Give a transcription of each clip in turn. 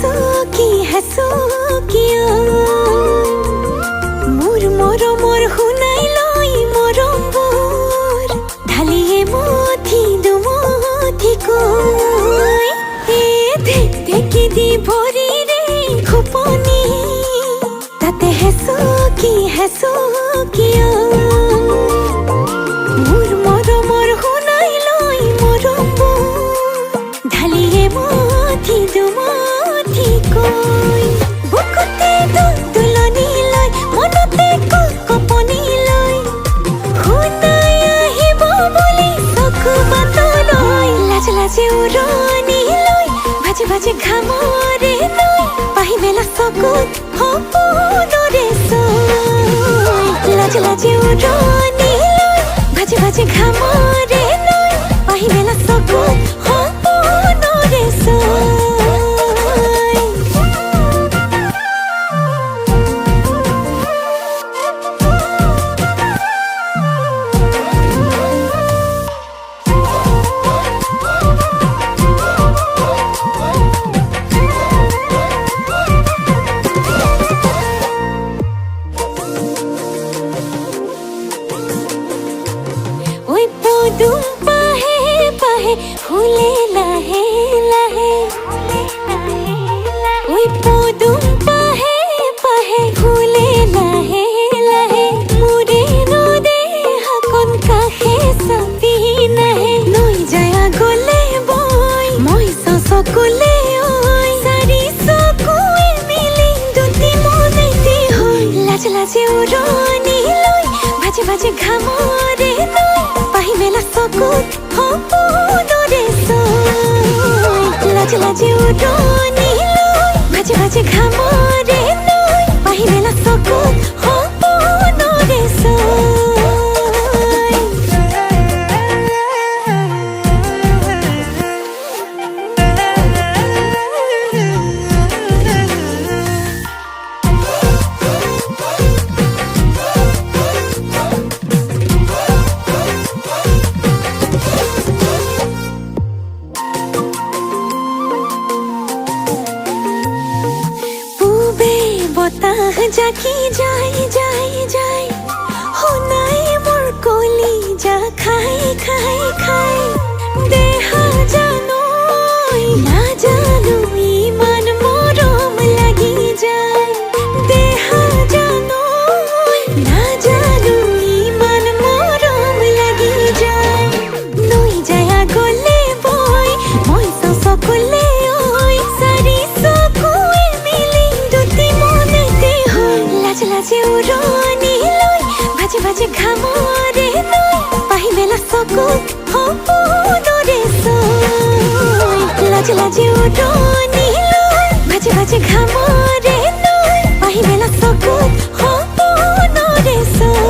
হেঁচো কিয় মোৰ মৰমৰ শুনাই লৈ মৰমবোৰ ঢালিয়ে মুঠি দুমুঠিকৈ ঢেক ঢেকি দি ভৰিৰে খোপনি তাতে হেঁচো কিয় মোৰ মৰমৰ শুনাই লৈ মৰমবোৰ ঢালিয়ে মুঠি দুমুঠিকৈ বুকুতে তুলনি লৈ মনতে কপনি লৈ শুনাই আহিব বুলি চকু বাটলৈ লাজ লাজে উৰণি লৈ ভাজে ভাজে ঘামৰে লৈ পাহি মেলা চকুত সপোনৰে চৈ লাজ লাজে উৰণি লৈ ভাজে ভাজে ঘামৰে লৈ পাহি মেলা চকুত সপোনৰে চৈ পদুম পাহে পাহে ফুলে লাহে লাহে ওই পদুম পাহে পাহে ফুলে লাহে লাহে মোৰে নদে হাকন কাষে চাপি নাহে নৈ যায় আগলে বৈ মই চকুলে ঐ চাৰি চকুৱে মিলি দুটি মনেতে হৈ লাজ লাজে উৰণি লৈ ভাজে ভাজে ঘামৰে লৈ পাহি মেলা চকুত সপোনৰে চৈ লাজ লাজে উৰণি লৈ ভাজে ভাজে ঘামৰে লৈ পাহি মেলা চকুত সপোনৰে চৈ বতাহ জাকি যায় যায় যায় শুনাই মোৰ কলি যা খাই খাই খাই দেহা জানো নাজানো ইমান মৰম লাগি যায় দেহা জানো নাজানো ইমান মৰম লাগি যায় নৈ যায় আগলে বৈ মই চকুলে ঐ চাৰি চকুৱে মিলি দুটি লাজ লাজে উৰণি লৈ ভাজে ভাজে ঘামৰে লৈ পাহি মেলা চকুত সপোনৰে চৈ লাজ লাজে উৰণি লৈ ভাজে ভাজে ঘামৰে লৈ পাহি মেলা চকুত সপোনৰে চৈ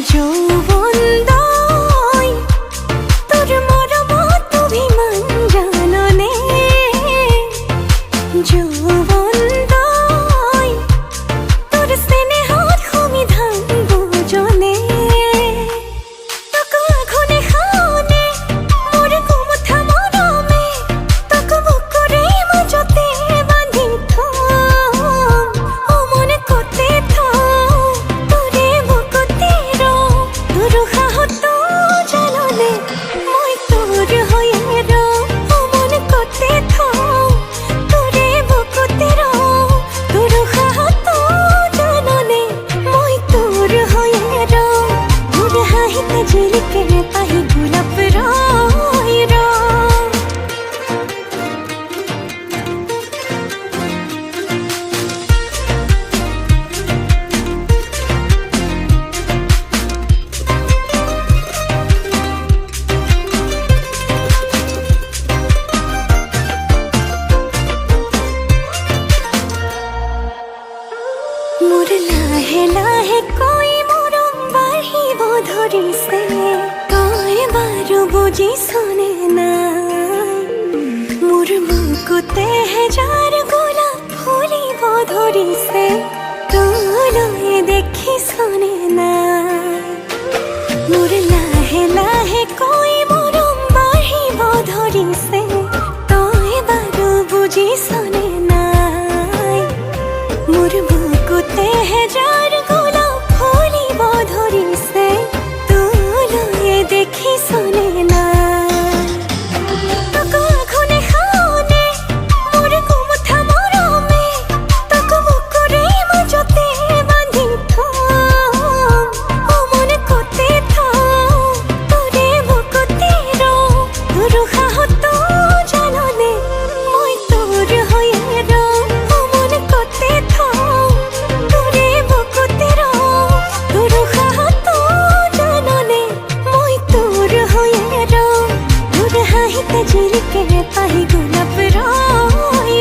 যৌবনদয় তোৰ মৰমত অভিমান জাননে যৌবনদয় তোৰ স্নেহত সমিধান বুজনে তাকো আঘনে খাওনে মোৰ কুমঠা মৰমে তাকো বুকুৰে মাজতে বান্ধি থম ও মনে কতে থম তোৰে বুকুতে তোৰ সাহত জাননে মই তোৰ হৈয়ে ও মনে কতে থম তোৰে বুকুতে তোৰ সাহত জাননে মই তোৰ হৈয়ে তোৰ হাঁহিতে জিলিকে পাহি গোলাপ ৰয় মোৰ লাহে লাহে কৈ মৰম বাঢ়িব ধৰিছে তই বাৰু বুজিছনে নাই মোৰ বুকুতেহে যাৰ গোলাপ ফুলিব ধৰিছে তোলৈ দেখিছনে নাই মোৰ লাহে লাহে কৈ মৰম বাঢ়িব ধৰিছে তই বাৰু বুজিছনে নাই মোৰ বুকুতেহে যাৰ গোলাপ ফুলিব ধৰিছে তোলৈ দেখিছনে নাই তাকো আঘনে খাওনে মোৰ কুমঠা মৰমে তাকো বুকুৰে মাজতে বান্ধি থম ও মনে কতে থম তোৰে বুকুতে তোৰ সাহত জাননে মই তোৰ হৈয়ে ও মনে কতে থম তোৰে বুকুতে তোৰ সাহত জাননে মই তোৰ হৈয়ে তোৰ হাঁহিতে জিলিকে পাহি গোলাপ ৰয়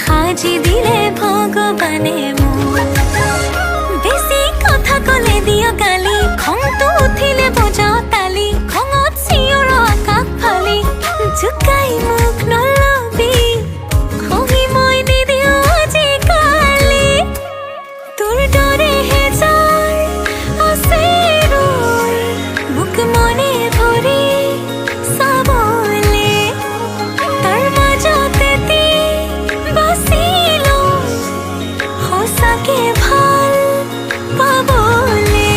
সাজি দিলে ভগবান মানে মোৰ বেছি কথা কলে দিয় গালি খংটো উঠিলে বজাও তালি খঙত চিঞৰ আকাশ ফালি জুকাই মোক নলবি খহি মই নিদিওঁ আজিকালি তোৰ দৰেহে যাৰ আছে ৰৈ মোক মনে ভৰি চাবলে তাৰ মাজতে বাচিলো সঁচাকে ভাল পাবলে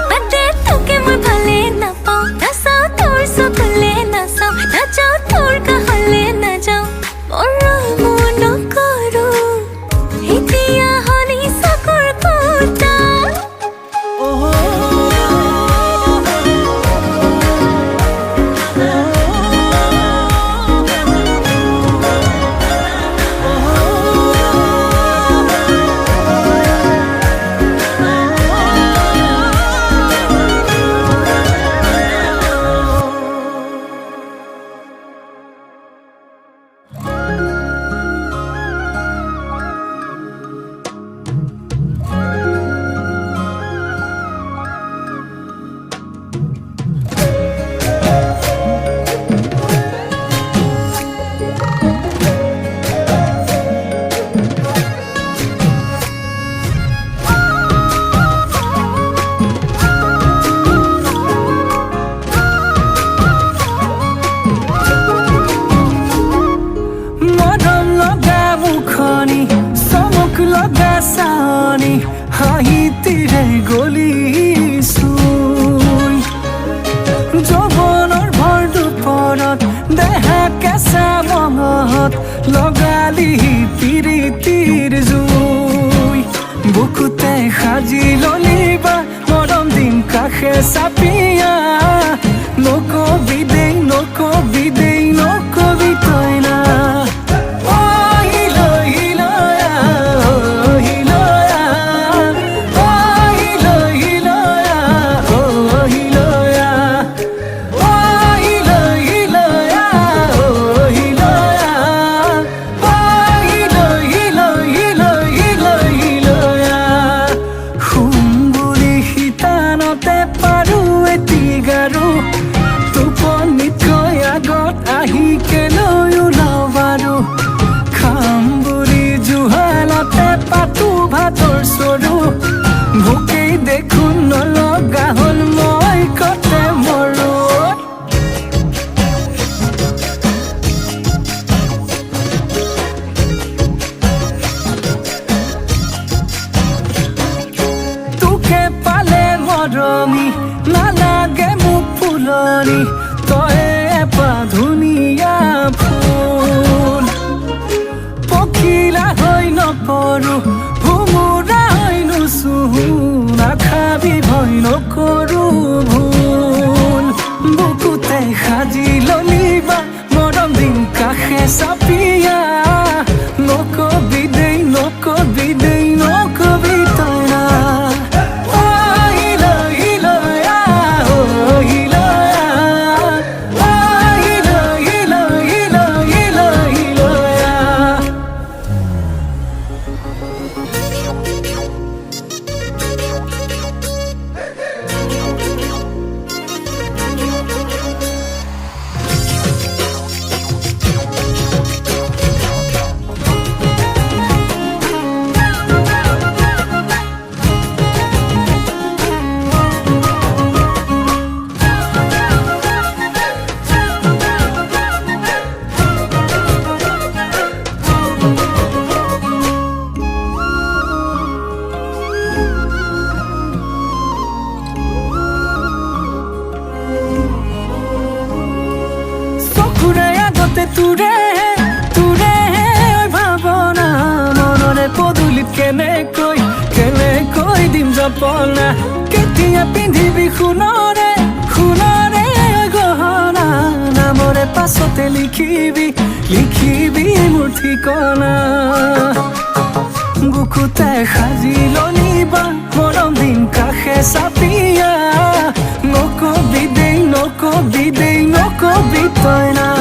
বাদে তোকে মই ভালে নাপাওঁ নাচাওঁ তোৰ চকুলে নাচাওঁ নাযাওঁ তোৰ কাষলে নাযাওঁ মৰমো নকৰো এতিয়া হনি চকুৰ কোটা হাঁহিতিৰে গলিছোই যৌৱনৰ ভৰ দুপৰত দেহা কেঁচা মঙহত লগালি পিৰিতিৰ জুই বুকুতে সাজি ললিবা মৰম দিম কাষে চাপিয়া নকবি দেই নকবি দেই নকবি তই না ভোকেই দেখোন নলগা হ'ল মই কতে মৰো তোকে পালে মৰমি নালাগে মোক ফুলনি তই এপা ধুনীয়া ফুল পখিলা হৈ নপৰো নাখাবি ভয় নকৰো ভুল বুকুতে সাজি ললিবা মৰম দিম কাষে চাপিয়া নকবি দেই নকবি দেই নকবি তই না তুৰে তুৰে ভাৱনা মনৰে পদূলিত কেনেকৈ দিম জপনা কেতিয়া পিন্ধিবি সোণৰে সোণৰে গহনা নামৰে পাছতে লিখিবি মোৰ ঠিকনা বুকুতে সাজি লনিবা মৰম দিম কাষে চাপিয়া নকবি দেই নকবি তই না